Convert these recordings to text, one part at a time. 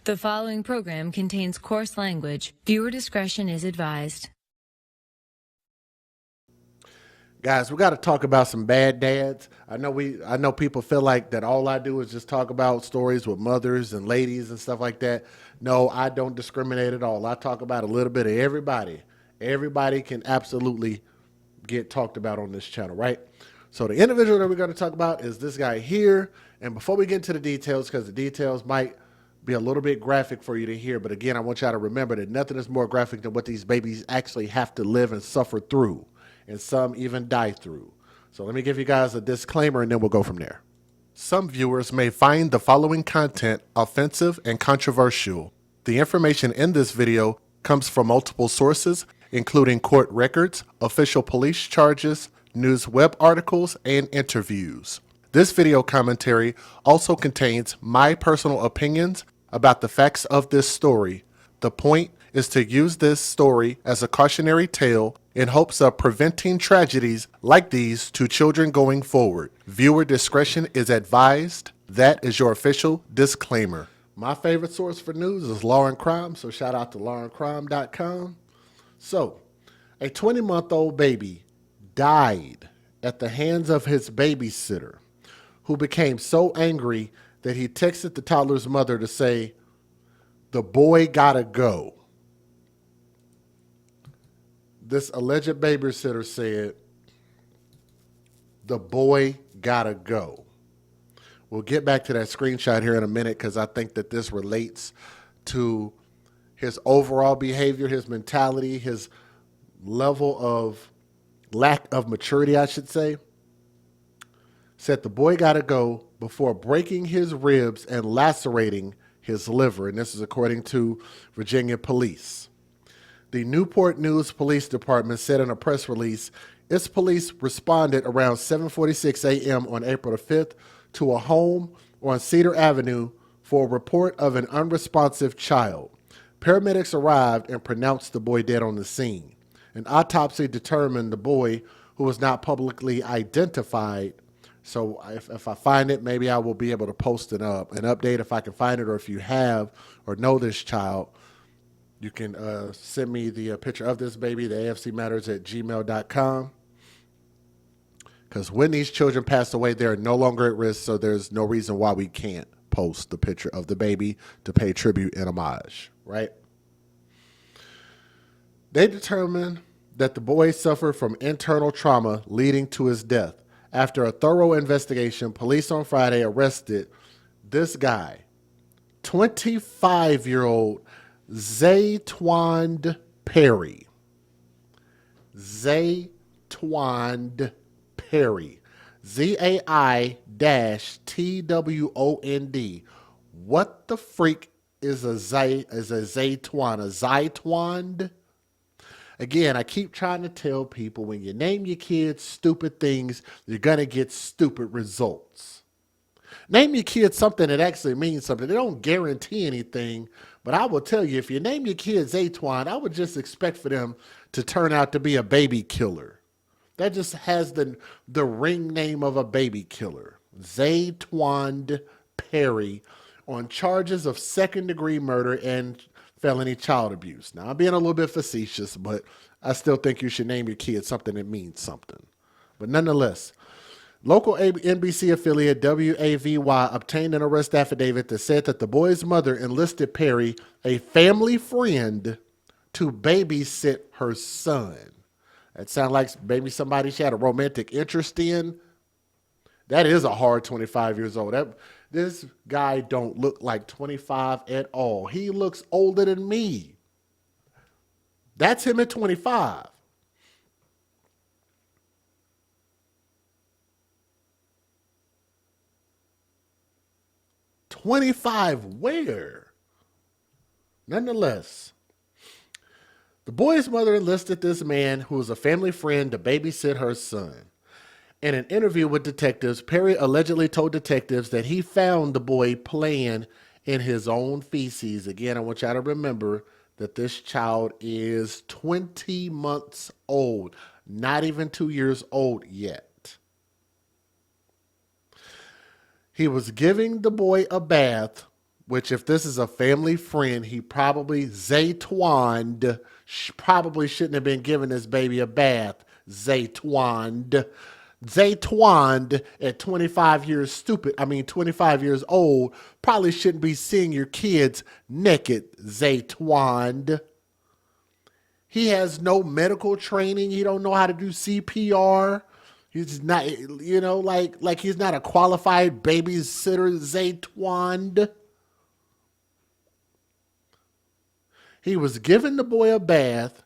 The following program contains coarse language. Viewer discretion is advised. Guys, we got to talk about some bad dads. I know people feel like that all I do is just talk about stories with mothers and ladies and stuff like that. No, I don't discriminate at all. I talk about a little bit of everybody. Everybody can absolutely get talked about on this channel, right? So the individual that we're going to talk about is this guy here. And before we get into the details, because the details might be a little bit graphic for you to hear, but again, I want y'all to remember that nothing is more graphic than what these babies actually have to live and suffer through, and some even die through. So let me give you guys a disclaimer and then we'll go from there. Some viewers may find the following content offensive and controversial. The information in this video comes from multiple sources, including court records, official police charges, news web articles, and interviews. This video commentary also contains my personal opinions about the facts of this story. The point is to use this story as a cautionary tale in hopes of preventing tragedies like these to children going forward. Viewer discretion is advised. That is your official disclaimer. My favorite source for news is Law and Crime, so shout out to lawandcrime.com. So, a 20-month-old baby died at the hands of his babysitter, who became so angry that he texted the toddler's mother to say, "The boy gotta go." This alleged babysitter said, "The boy gotta go." We'll get back to that screenshot here in a minute because I think that this relates to his overall behavior, his mentality, his level of lack of maturity, I should say. Said the boy gotta go before breaking his ribs and lacerating his liver. And this is according to Virginia police. The Newport News Police Department said in a press release, its police responded around 7:46 a.m. on April the 5th to a home on Cedar Avenue for a report of an unresponsive child. Paramedics arrived and pronounced the boy dead on the scene. An autopsy determined the boy, who was not publicly identified. So if I find it, maybe I will be able to post it up, an update if I can find it, or if you have or know this child, you can send me the picture of this baby, the afcmatters@gmail.com. Because when these children pass away, they're no longer at risk, so there's no reason why we can't post the picture of the baby to pay tribute and homage, right? They determined that the boy suffered from internal trauma leading to his death. After a thorough investigation, police on Friday arrested this guy, 25-year-old Zai-Twond Perry. Zai-Twond Perry. Zai-Twond. What the freak is a Zai-Twond? A Zai-Twond? Again, I keep trying to tell people, when you name your kids stupid things, you're going to get stupid results. Name your kids something that actually means something. They don't guarantee anything, but I will tell you, if you name your kids Zai-Twond, I would just expect for them to turn out to be a baby killer. That just has the ring name of a baby killer. Zai-Twond Perry, on charges of second-degree murder and felony child abuse. Now, I'm being a little bit facetious, but I still think you should name your kids something that means something. But nonetheless, local NBC affiliate WAVY obtained an arrest affidavit that said that the boy's mother enlisted Perry, a family friend, to babysit her son. That sounds like maybe somebody she had a romantic interest in. That is a hard 25 years old. This guy don't look like 25 at all. He looks older than me. That's him at 25. Where? Nonetheless, the boy's mother enlisted this man, who was a family friend, to babysit her son. In an interview with detectives, Perry allegedly told detectives that he found the boy playing in his own feces. Again, I want y'all to remember that this child is 20 months old, not even 2 years old yet. He was giving the boy a bath which if this is a family friend, he probably, Zai-Twond, probably shouldn't have been giving this baby a bath. Zai-Twond. Zai-Twond at 25 years old, probably shouldn't be seeing your kids naked, Zai-Twond. He has no medical training. He don't know how to do CPR. He's not, like he's not a qualified babysitter, Zai-Twond. He was giving the boy a bath.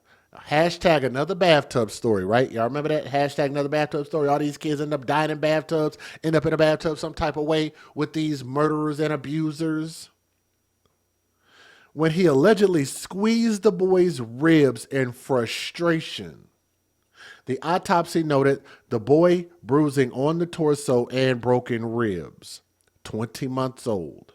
Hashtag another bathtub story, right? Y'all remember that? Hashtag another bathtub story. All these kids end up dying in bathtubs, end up in a bathtub some type of way with these murderers and abusers. When he allegedly squeezed the boy's ribs in frustration, the autopsy noted the boy bruising on the torso and broken ribs, 20 months old.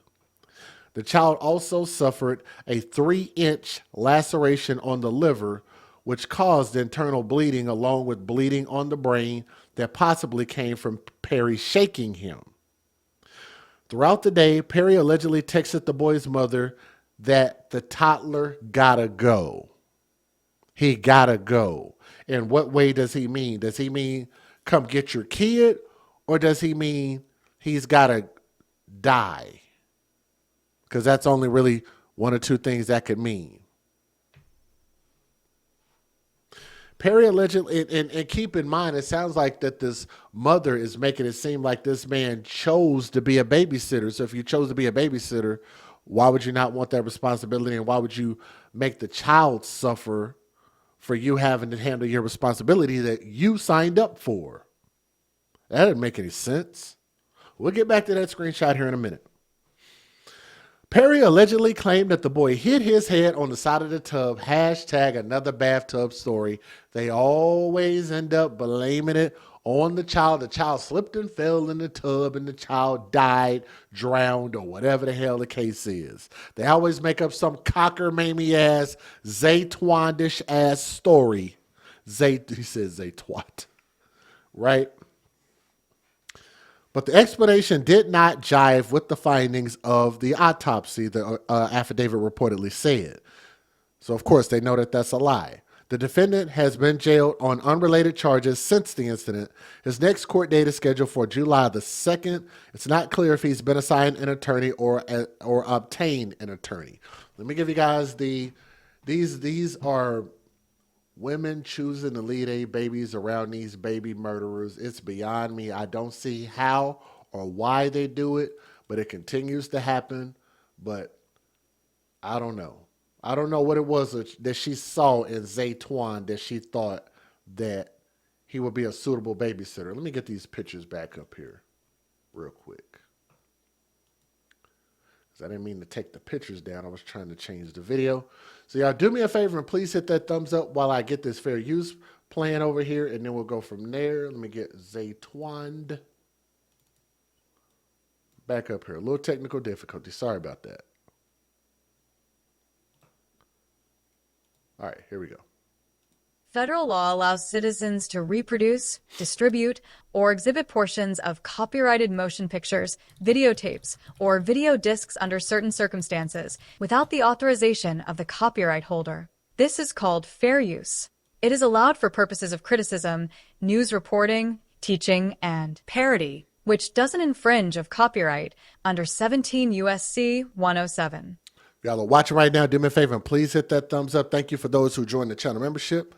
The child also suffered a 3-inch laceration on the liver, which caused internal bleeding along with bleeding on the brain that possibly came from Perry shaking him. Throughout the day, Perry allegedly texted the boy's mother that the toddler gotta go. He gotta go. In what way does he mean? Does he mean come get your kid? Or does he mean he's gotta die? Because that's only really one or two things that could mean. Perry allegedly, and keep in mind, it sounds like that this mother is making it seem like this man chose to be a babysitter. So if you chose to be a babysitter, why would you not want that responsibility? And why would you make the child suffer for you having to handle your responsibility that you signed up for? That doesn't make any sense. We'll get back to that screenshot here in a minute. Perry allegedly claimed that the boy hit his head on the side of the tub. Hashtag another bathtub story. They always end up blaming it on the child. The child slipped and fell in the tub and the child died, drowned, or whatever the hell the case is. They always make up some cockamamie ass, Zai-Twondish ass story. He says Zai-Twat, right? But the explanation did not jive with the findings of the autopsy, the affidavit reportedly said. So, of course, they know that that's a lie. The defendant has been jailed on unrelated charges since the incident. His next court date is scheduled for July the 2nd. It's not clear if he's been assigned an attorney or obtained an attorney. Let me give you guys these are women choosing to lead their babies around these baby murderers. It's beyond me. I don't see how or why they do it, but it continues to happen. But I don't know. I don't know what it was that she saw in Zai-Twond that she thought that he would be a suitable babysitter. Let me get these pictures back up here real quick. I didn't mean to take the pictures down. I was trying to change the video. So y'all do me a favor and please hit that thumbs up while I get this fair use plan over here, and then we'll go from there. Let me get Zai-Twond back up here. A little technical difficulty. Sorry about that. All right, here we go. Federal law allows citizens to reproduce, distribute, or exhibit portions of copyrighted motion pictures, videotapes, or video discs under certain circumstances without the authorization of the copyright holder. This is called fair use. It is allowed for purposes of criticism, news reporting, teaching, and parody, which doesn't infringe of copyright under 17 U.S.C. 107. If y'all are watching right now, do me a favor and please hit that thumbs up. Thank you for those who joined the channel membership.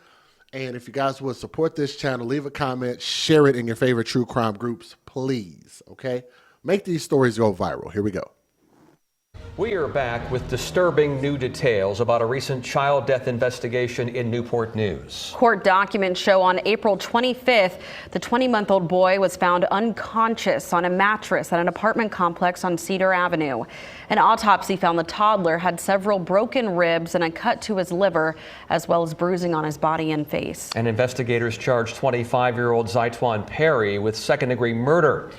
And if you guys would support this channel, leave a comment, share it in your favorite true crime groups, please, okay? Make these stories go viral. Here we go. We are back with disturbing new details about a recent child death investigation in Newport News. Court documents show on April 25th, the 20-month-old boy was found unconscious on a mattress at an apartment complex on Cedar Avenue. An autopsy found the toddler had several broken ribs and a cut to his liver, as well as bruising on his body and face. And investigators charged 25-year-old Zai-Twond Perry with second-degree murder.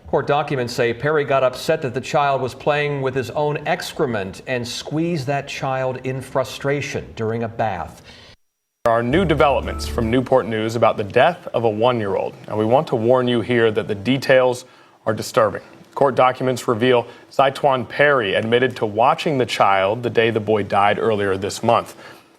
Court documents say Perry got upset that the child was playing with his own excrement and squeezed that child in frustration during a bath. There are new developments from Newport News about the death of a 1-year-old. And we want to warn you here that the details are disturbing. Court documents reveal Zai-Twond Perry admitted to watching the child the day the boy died earlier this month.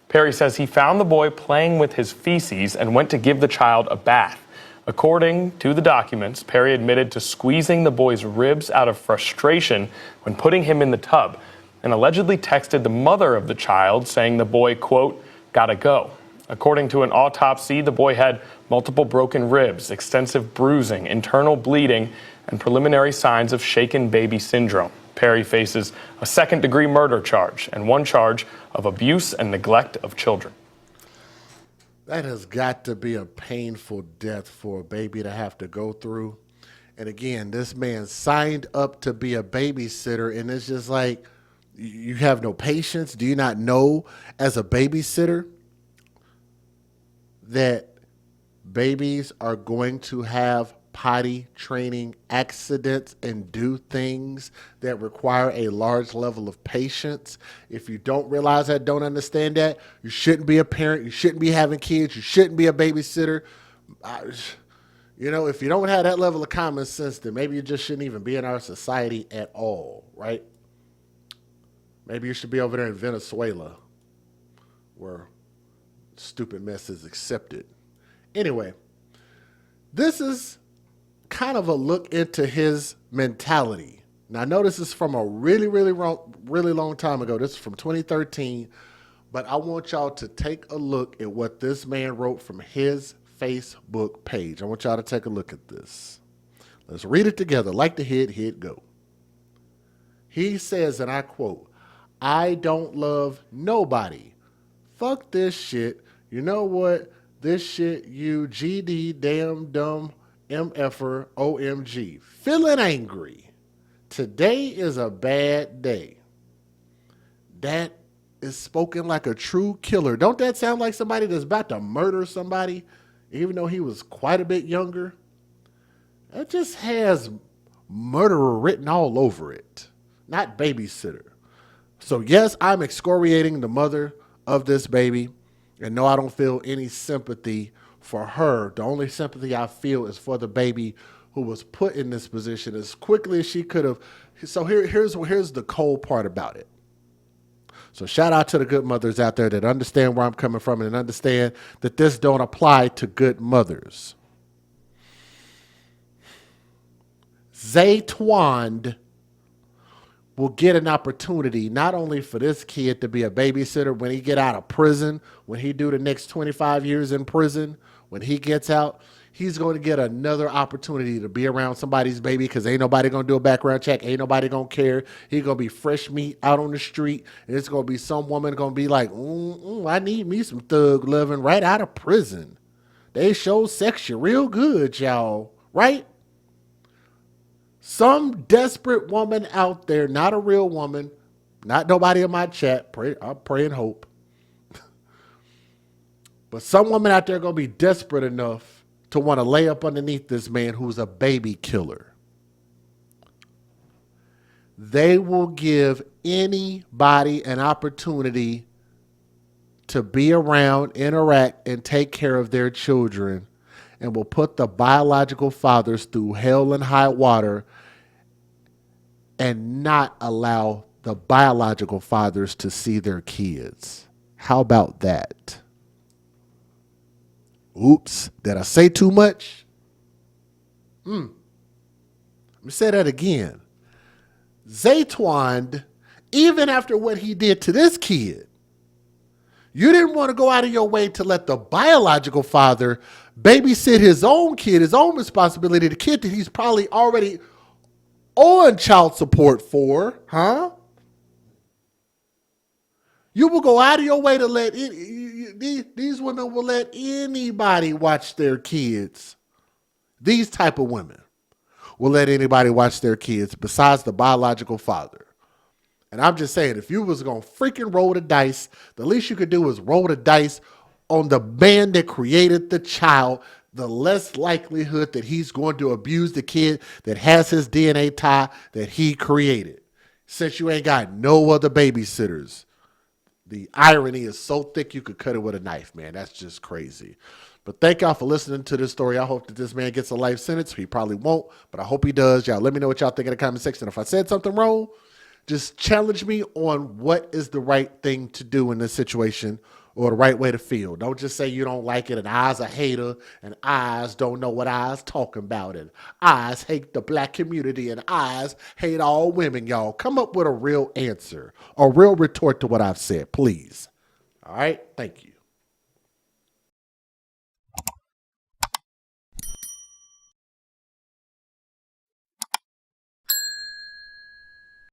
Perry says he found the boy playing with his feces and went to give the child a bath. According to the documents, Perry admitted to squeezing the boy's ribs out of frustration when putting him in the tub, and allegedly texted the mother of the child saying the boy, quote, "gotta go." According to an autopsy, the boy had multiple broken ribs, extensive bruising, internal bleeding, and preliminary signs of shaken baby syndrome. Perry faces a second-degree murder charge and one charge of abuse and neglect of children. That has got to be a painful death for a baby to have to go through. And again, this man signed up to be a babysitter, and it's just like, you have no patience. Do you not know as a babysitter that babies are going to have potty training accidents and do things that require a large level of patience? If you don't realize that, don't understand that, you shouldn't be a parent. You shouldn't be having kids. You shouldn't be a babysitter. You know, if you don't have that level of common sense, then maybe you just shouldn't even be in our society at all, right? Maybe you should be over there in Venezuela where stupid mess is accepted. Anyway, this is kind of a look into his mentality. Now, I know this is from a really long time ago. This is from 2013, but I want y'all to take a look at what this man wrote from his Facebook page. I want y'all to take a look at this. Let's read it together. Like the hit, go. He says, and I quote, "I don't love nobody. Fuck this shit. You know what? This shit, you GD, damn dumb MFer, OMG. Feeling angry. Today is a bad day." That is spoken like a true killer. Don't that sound like somebody that's about to murder somebody, even though he was quite a bit younger? That just has murderer written all over it, not babysitter. So yes, I'm excoriating the mother of this baby. And no, I don't feel any sympathy for her. The only sympathy I feel is for the baby who was put in this position as quickly as she could have. So here's the cold part about it. So shout out to the good mothers out there that understand where I'm coming from and understand that this don't apply to good mothers. Zai-Twond will get an opportunity not only for this kid to be a babysitter when he get out of prison, when he do the next 25 years in prison, when he gets out, he's going to get another opportunity to be around somebody's baby because ain't nobody going to do a background check. Ain't nobody going to care. He's going to be fresh meat out on the street, and it's going to be some woman going to be like, I need me some thug loving right out of prison. They show sex you real good, y'all, right? Some desperate woman out there, not a real woman, not nobody in my chat, I pray and hope. But some woman out there going to be desperate enough to want to lay up underneath this man who's a baby killer. They will give anybody an opportunity to be around, interact, and take care of their children, and will put the biological fathers through hell and high water and not allow the biological fathers to see their kids. How about that? Oops, did I say too much? Let me say that again. Zai-Twond, even after what he did to this kid, you didn't want to go out of your way to let the biological father babysit his own kid, his own responsibility, the kid that he's probably already on child support for, huh? You will go out of your way to let these women will let anybody watch their kids. These type of women will let anybody watch their kids besides the biological father. And I'm just saying, if you was going to freaking roll the dice, the least you could do is roll the dice on the man that created the child, the less likelihood that he's going to abuse the kid that has his DNA tie that he created. Since you ain't got no other babysitters. The irony is so thick you could cut it with a knife, man. That's just crazy. But thank y'all for listening to this story. I hope that this man gets a life sentence. He probably won't, but I hope he does. Y'all let me know what y'all think in the comment section. If I said something wrong, just challenge me on what is the right thing to do in this situation or the right way to feel. Don't just say you don't like it and I's a hater and I's don't know what I's talking about and I's hate the black community and I's hate all women, y'all. Come up with a real answer, a real retort to what I've said, please. All right? Thank you.